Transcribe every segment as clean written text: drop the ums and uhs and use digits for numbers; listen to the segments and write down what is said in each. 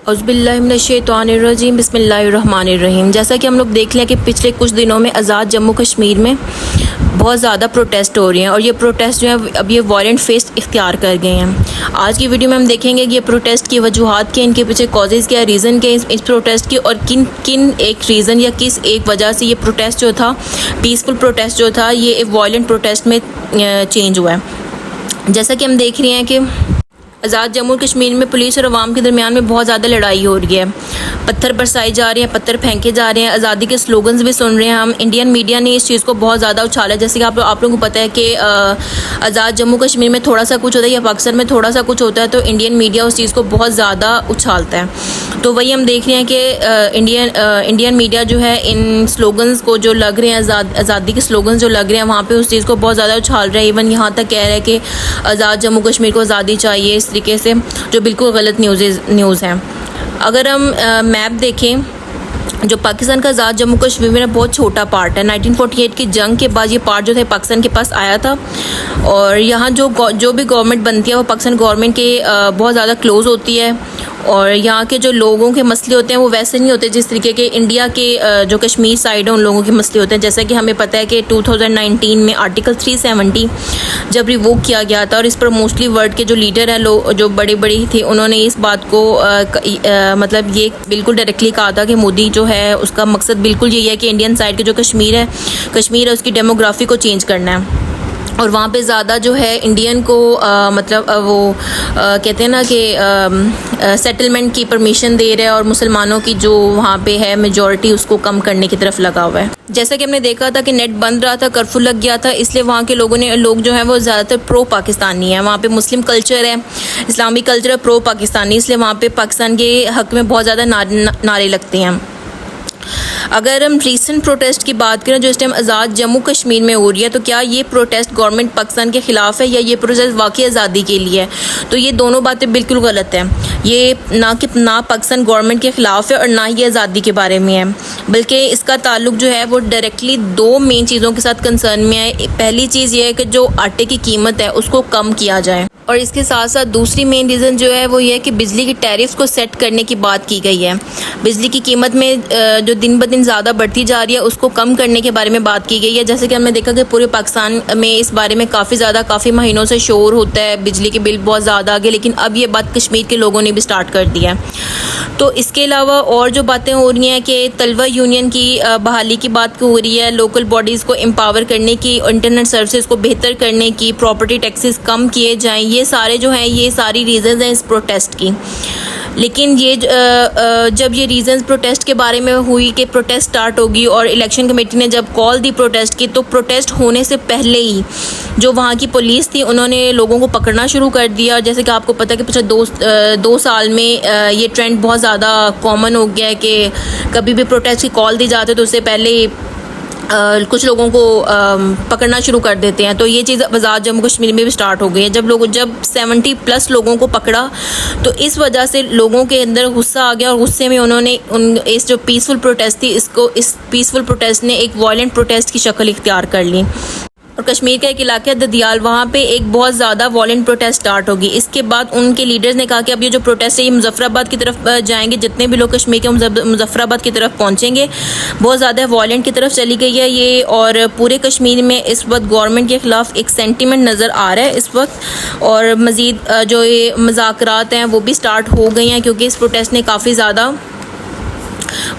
औज़ुबिल्लाहिमिनश्शैतानिर्रजीम बिस्मिल्लाहिर्रहमानिर्रहीम। जैसा कि हम लोग देख लें कि पिछले कुछ दिनों में आज़ाद जम्मू कश्मीर में बहुत ज़्यादा प्रोटेस्ट हो रही हैं और ये प्रोटेस्ट जो है अब ये वायलेंट फेस इख्तियार कर गए हैं। आज की वीडियो में हम देखेंगे कि ये प्रोटेस्ट की वजूहात क्या, इनके पीछे कॉजेज़ क्या, रीज़न क्या इस प्रोटेस्ट की, और किन किन एक रीज़न या किस एक वजह से ये प्रोटेस्ट जो था, पीसफुल प्रोटेस्ट जो था, ये एक वायलेंट प्रोटेस्ट में चेंज हुआ है। जैसा कि हम देख रहे हैं कि आज़ाद जम्मू कश्मीर में पुलिस और अवाम के दरमियान में बहुत ज़्यादा लड़ाई हो रही है। पत्थर बरसाए जा रहे हैं, पत्थर फेंके जा रहे हैं, आज़ादी के स्लोगन्स भी सुन रहे हैं हम। इंडियन मीडिया ने इस चीज़ को बहुत ज़्यादा उछाला है। जैसे कि आप लोगों को पता है कि आज़ाद जम्मू कश्मीर में थोड़ा सा कुछ होता है या पाकिस्तान में थोड़ा सा कुछ होता है तो इंडियन मीडिया उस चीज़ को बहुत ज़्यादा उछालता है। तो वही हम देख रहे हैं कि इंडियन मीडिया जो है इन स्लोगन्स को जो लग रहे हैं, आज़ादी के स्लोगन्स जो लग रहे हैं वहाँ पर उस चीज़ को बहुत ज़्यादा उछाल रहे हैं। इवन यहाँ तक कह रहे हैं कि आज़ाद जम्मू कश्मीर को आज़ादी चाहिए, इस तरीके से, जो बिल्कुल गलत न्यूज़ है। अगर हम मैप देखें, जो पाकिस्तान का आज़ाद जम्मू कश्मीर में बहुत छोटा पार्ट है। 1948 की जंग के बाद ये पार्ट जो था पाकिस्तान के पास आया था और यहाँ जो भी गवर्नमेंट बनती है वो पाकिस्तान गवर्नमेंट के बहुत ज़्यादा क्लोज़ होती है और यहाँ के जो लोगों के मसले होते हैं वो वैसे नहीं होते जिस तरीके के इंडिया के जो कश्मीर साइड है उन लोगों के मसले होते हैं। जैसा कि हमें पता है कि 2019 में आर्टिकल 370 जब रिवोक किया गया था और इस पर मोस्टली वर्ल्ड के जो लीडर हैं, जो बड़े थे, उन्होंने इस बात को मतलब ये बिल्कुल डायरेक्टली कहा था कि मोदी जो है उसका मकसद बिल्कुल यही है कि इंडियन साइड के जो कश्मीर है उसकी डेमोग्राफी को चेंज करना है और वहाँ पे ज़्यादा जो है इंडियन को कहते हैं ना कि सेटलमेंट की परमिशन दे रहा है और मुसलमानों की जो वहाँ पे है मेजॉरिटी उसको कम करने की तरफ लगा हुआ है। जैसा कि हमने देखा था कि नेट बंद रहा था, कर्फ्यू लग गया था, इसलिए वहाँ के लोग जो हैं वो ज़्यादातर प्रो पाकिस्तानी है। वहाँ पे मुस्लिम कल्चर है, इस्लामी कल्चर है, प्रो पाकिस्तानी, इसलिए वहाँ पे पाकिस्तान के हक़ में बहुत ज़्यादा नारे लगते हैं। अगर हम रीसेंट प्रोटेस्ट की बात करें जो इस टाइम आज़ाद जम्मू कश्मीर में हो रही है, तो क्या ये प्रोटेस्ट गवर्नमेंट पाकिस्तान के ख़िलाफ़ है या ये प्रोटेस्ट वाकई आज़ादी के लिए है? तो ये दोनों बातें बिल्कुल गलत हैं। ये ना पाकिस्तान गवर्नमेंट के ख़िलाफ़ है और ना ही आज़ादी के बारे में है, बल्कि इसका ताल्लुक जो है वो डायरेक्टली दो मेन चीज़ों के साथ कंसर्न में है। पहली चीज़ ये है कि जो आटे की कीमत है उसको कम किया जाए और इसके साथ साथ दूसरी मेन रीज़न जो है वो ये है कि बिजली की टैरिफ को सेट करने की बात की गई है। बिजली की कीमत में जो दिन ब दिन ज़्यादा बढ़ती जा रही है उसको कम करने के बारे में बात की गई है। जैसे कि हमने देखा कि पूरे पाकिस्तान में इस बारे में काफ़ी महीनों से शोर होता है, बिजली के बिल बहुत ज़्यादा आ गए, लेकिन अब ये बात कश्मीर के लोगों ने भी स्टार्ट कर दिया है। तो इसके अलावा और जो बातें हो रही हैं कि तलवा यूनियन की बहाली की बात हो रही है, लोकल बॉडीज़ को एम्पावर करने की, इंटरनेट सर्विसेज को बेहतर करने की, प्रॉपर्टी टैक्सेस कम किए जाएँ, ये सारे जो हैं ये सारी रीज़न्स हैं इस प्रोटेस्ट की। लेकिन ये जब ये रीज़न्स प्रोटेस्ट के बारे में हुई कि प्रोटेस्ट स्टार्ट होगी और इलेक्शन कमेटी ने जब कॉल दी प्रोटेस्ट की, तो प्रोटेस्ट होने से पहले ही जो वहाँ की पुलिस थी उन्होंने लोगों को पकड़ना शुरू कर दिया। जैसे कि आपको पता है कि पिछले दो साल में ये ट्रेंड बहुत ज़्यादा कॉमन हो गया है कि कभी भी प्रोटेस्ट की कॉल दी जाती है तो उससे पहले कुछ लोगों को पकड़ना शुरू कर देते हैं। तो ये चीज़ आज़ाद जम्मू कश्मीर में भी स्टार्ट हो गई है। जब 70+ लोगों को पकड़ा तो इस वजह से लोगों के अंदर गुस्सा आ गया और गुस्से में उन्होंने इस जो पीसफुल प्रोटेस्ट थी इस पीसफुल प्रोटेस्ट ने एक वायलेंट प्रोटेस्ट की शक्ल इख्तियार कर ली और कश्मीर का एक इलाका ददियाल, वहाँ पे एक बहुत ज़्यादा वायलेंट प्रोटेस्ट स्टार्ट होगी। इसके बाद उनके लीडर्स ने कहा कि अब ये जो प्रोटेस्ट है ये मुजफ्फराबाद की तरफ जाएंगे, जितने भी लोग कश्मीर के मुजफ्फराबाद की तरफ पहुँचेंगे। बहुत ज़्यादा वायलेंट की तरफ चली गई है ये और पूरे कश्मीर में इस वक्त गवर्नमेंट के ख़िलाफ़ एक सेंटिमेंट नज़र आ रहा है इस वक्त और मज़ीद जो ये मुज़ाकरात हैं वो भी स्टार्ट हो गई हैं क्योंकि इस प्रोटेस्ट ने काफ़ी ज़्यादा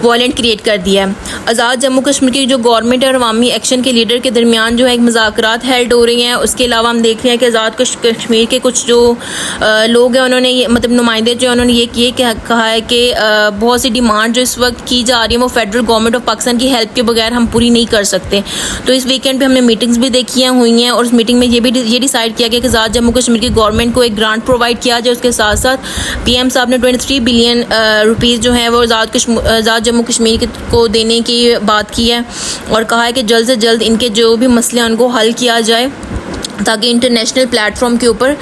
वायलेंट क्रिएट कर दिया है। आज़ाद जम्मू कश्मीर की जो गवर्नमेंट और अवामी एक्शन के लीडर के दरमियान जो है एक मुज़ाकरात हेल्ड हो रही हैं। उसके अलावा हम देख रहे हैं कि आज़ाद कश्मीर के कुछ जो लोग हैं उन्होंने ये मतलब नुमाइंदे जो हैं उन्होंने ये कहा है कि बहुत सी डिमांड जो इस वक्त की जा रही है वो फेडरल गवर्नमेंट ऑफ पाकिस्तान की हेल्प के बगैर हम पूरी नहीं कर सकते। तो इस वीकेंड पर हमने मीटिंग्स भी देखी हुई हैं और उस मीटिंग में ये डिसाइड किया गया कि आज़ाद जम्मू कश्मीर की गवर्नमेंट को एक ग्रांट प्रोवाइड किया जाए। उसके साथ साथ PM साहब ने 23 बिलियन रुपीज़ जो है वो आज़ाद जम्मू कश्मीर को देने की बात की है और कहा है कि जल्द से जल्द इनके जो भी मसले हैं उनको हल किया जाए। ताकि इंटरनेशनल प्लेटफॉर्म के ऊपर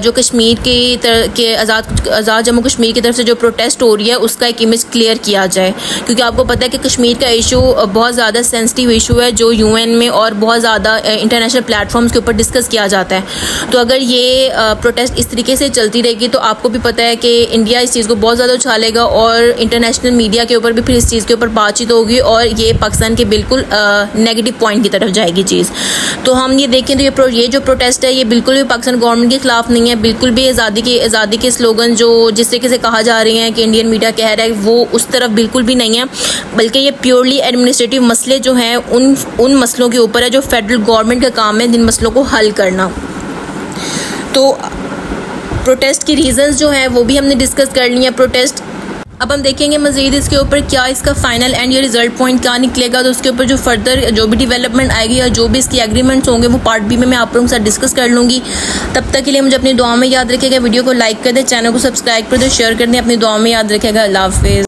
जो कश्मीर के आज़ाद जम्मू कश्मीर की तरफ से जो प्रोटेस्ट हो रही है उसका एक इमेज क्लियर किया जाए, क्योंकि आपको पता है कि कश्मीर का इशू बहुत ज़्यादा सेंसिटिव इशू है जो यूएन में और बहुत ज़्यादा इंटरनेशनल प्लेटफॉर्म्स के ऊपर डिस्कस किया जाता है। तो अगर ये प्रोटेस्ट इस तरीके से चलती रहेगी तो आपको भी पता है कि इंडिया इस चीज़ को बहुत ज़्यादा उछालेगा और इंटरनेशनल मीडिया के ऊपर भी फिर इस चीज़ के ऊपर बातचीत होगी और ये पाकिस्तान के बिल्कुल नेगेटिव पॉइंट की तरफ जाएगी चीज़। तो हम ये देखें तो ये जो प्रोटेस्ट है ये बिल्कुल भी पाकिस्तान गवर्नमेंट के खिलाफ नहीं है, बिल्कुल भी आज़ादी के स्लोगन जो जिस तरीके से कहा जा रहे हैं कि इंडियन मीडिया कह रहा है वो उस तरफ बिल्कुल भी नहीं है, बल्कि ये प्योरली एडमिनिस्ट्रेटिव मसले जो हैं उन मसलों के ऊपर है जो फेडरल गवर्नमेंट का काम है जिन मसलों को हल करना। तो प्रोटेस्ट की रीज़न्स जो हैं वो भी हमने डिस्कस कर ली हैं प्रोटेस्ट। अब हम देखेंगे मज़ीद इसके ऊपर क्या इसका फाइनल एंड या रिजल्ट पॉइंट क्या निकलेगा, तो उसके ऊपर जो फर्दर जो भी डेवलपमेंट आएगी या जो भी इसकी एग्रीमेंट्स होंगे वो पार्ट बी में मैं आप लोगों के साथ डिस्कस कर लूँगी। तब तक के लिए मुझे अपनी दुआ में याद रखिएगा, वीडियो को लाइक कर दें, चैनल को सब्सक्राइब कर दें, शेयर कर दें, अपनी दुआ में याद रखिएगा। अल्लाह हाफ़िज़।